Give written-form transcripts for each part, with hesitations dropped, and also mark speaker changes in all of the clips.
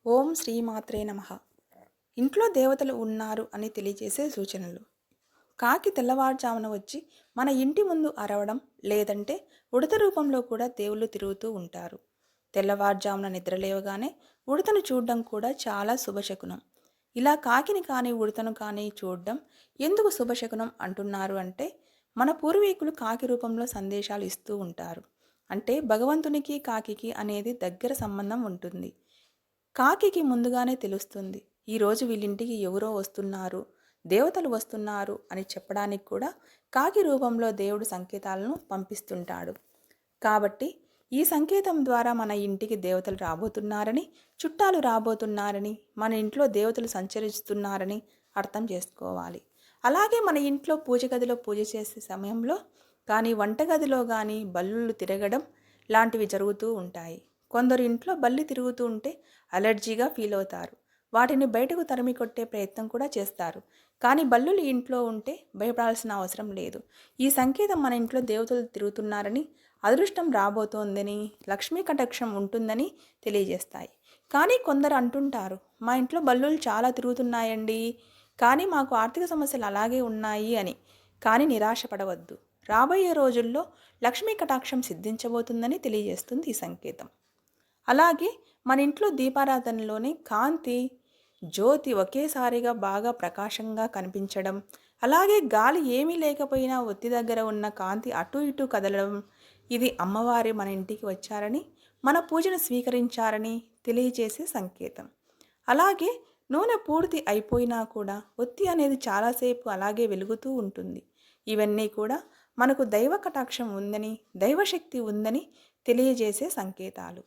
Speaker 1: ఓం శ్రీమాత్రే నమః. ఇంట్లో దేవతలు ఉన్నారు అని తెలియజేసే సూచనలు. కాకి తెల్లవారుజామున వచ్చి మన ఇంటి ముందు అరవడం, లేదంటే ఉడత రూపంలో కూడా దేవుళ్ళు తిరుగుతూ ఉంటారు. తెల్లవారుజామున నిద్రలేవగానే ఉడతను చూడడం కూడా చాలా శుభశకునం. ఇలా కాకిని కానీ ఉడతను కానీ చూడడం ఎందుకు శుభశకునం అంటున్నారు అంటే, మన పూర్వీకులు కాకి రూపంలో సందేశాలు ఇస్తూ ఉంటారు. అంటే భగవంతునికి కాకికి అనేది దగ్గర సంబంధం ఉంటుంది. కాకికి ముందుగానే తెలుస్తుంది ఈరోజు వీళ్ళింటికి ఎవరో వస్తున్నారు, దేవతలు వస్తున్నారు అని చెప్పడానికి కూడా కాకి రూపంలో దేవుడు సంకేతాలను పంపిస్తుంటాడు. కాబట్టి ఈ సంకేతం ద్వారా మన ఇంటికి దేవతలు రాబోతున్నారని, చుట్టాలు రాబోతున్నారని, మన ఇంట్లో దేవతలు సంచరిస్తున్నారని అర్థం చేసుకోవాలి. అలాగే మన ఇంట్లో పూజ గదిలో పూజ చేసే సమయంలో కానీ, వంటగదిలో కానీ బల్లులు తిరగడం లాంటివి జరుగుతూ ఉంటాయి. కొందరు ఇంట్లో బల్లి తిరుగుతూ ఉంటే అలర్జీగా ఫీల్ అవుతారు. వాటిని బయటకు తరిమి కొట్టే ప్రయత్నం కూడా చేస్తారు. కానీ బల్లులు ఇంట్లో ఉంటే భయపడాల్సిన అవసరం లేదు. ఈ సంకేతం మన ఇంట్లో దేవతలు తిరుగుతున్నారని, అదృష్టం రాబోతోందని, లక్ష్మీ కటాక్షం ఉంటుందని తెలియజేస్తాయి. కానీ కొందరు అంటుంటారు, మా ఇంట్లో బల్లులు చాలా తిరుగుతున్నాయండి, కానీ మాకు ఆర్థిక సమస్యలు అలాగే ఉన్నాయి అని. కానీ నిరాశపడవద్దు. రాబోయే రోజుల్లో లక్ష్మీ కటాక్షం సిద్ధించబోతుందని తెలియజేస్తుంది ఈ సంకేతం. అలాగే మన ఇంట్లో దీపారాధనలోని కాంతి, జ్యోతి ఒకేసారిగా బాగా ప్రకాశంగా కనిపించడం, అలాగే గాలి ఏమీ లేకపోయినా ఒత్తి దగ్గర ఉన్న కాంతి అటు ఇటు కదలడం, ఇది అమ్మవారి మన ఇంటికి వచ్చారని, మన పూజను స్వీకరించారని తెలియజేసే సంకేతం. అలాగే నూనె పూర్తి అయిపోయినా కూడా ఒత్తి అనేది చాలాసేపు అలాగే వెలుగుతూ ఉంటుంది. ఇవన్నీ కూడా మనకు దైవ కటాక్షం ఉందని, దైవశక్తి ఉందని తెలియజేసే సంకేతాలు.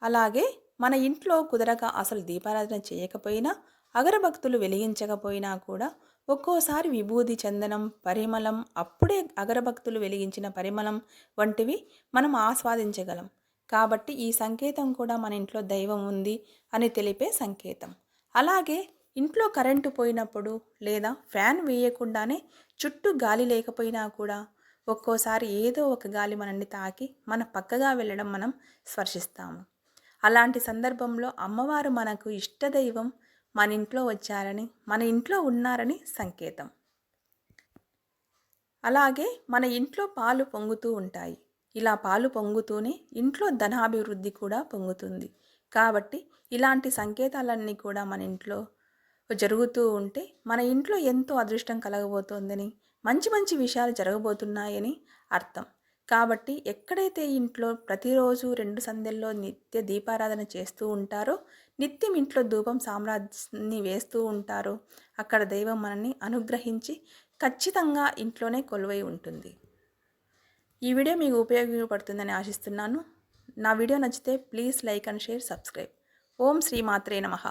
Speaker 1: అలాగే మన ఇంట్లో కుదరక అసలు దీపారాధన చేయకపోయినా, అగరబత్తులు వెలిగించకపోయినా కూడా ఒక్కోసారి విభూది, చందనం, పరిమళం, అప్పుడే అగరబత్తులు వెలిగించిన పరిమళం వంటివి మనం ఆస్వాదించగలం. కాబట్టి ఈ సంకేతం కూడా మన ఇంట్లో దైవం ఉంది అని తెలిపే సంకేతం. అలాగే ఇంట్లో కరెంటు పోయినప్పుడు లేదా ఫ్యాన్ వేయకుండానే చుట్టూ గాలి లేకపోయినా కూడా ఒక్కోసారి ఏదో ఒక గాలి మనల్ని తాకి మన పక్కగా వెళ్ళడం మనం స్పర్శిస్తాము. అలాంటి సందర్భంలో అమ్మవారు మనకు ఇష్టదైవం మన ఇంట్లో వచ్చారని, మన ఇంట్లో ఉన్నారని సంకేతం. అలాగే మన ఇంట్లో పాలు పొంగుతూ ఉంటాయి. ఇలా పాలు పొంగుతూనే ఇంట్లో ధనాభివృద్ధి కూడా పొంగుతుంది. కాబట్టి ఇలాంటి సంకేతాలన్నీ కూడా మన ఇంట్లో జరుగుతూ ఉంటే మన ఇంట్లో ఎంతో అదృష్టం కలగబోతోందని, మంచి మంచి విషయాలు జరగబోతున్నాయని అర్థం. కాబట్టి ఎక్కడైతే ఇంట్లో ప్రతిరోజు 2 సంధ్యల్లో నిత్య దీపారాధన చేస్తూ ఉంటారో, నిత్యం ఇంట్లో ధూపం సామ్రాజ్యాన్ని వేస్తూ ఉంటారో, అక్కడ దైవం మనల్ని అనుగ్రహించి ఖచ్చితంగా ఇంట్లోనే కొలువై ఉంటుంది. ఈ వీడియో మీకు ఉపయోగపడుతుందని ఆశిస్తున్నాను. నా వీడియో నచ్చితే please like and share, subscribe. ఓం శ్రీ మాత్రే నమః.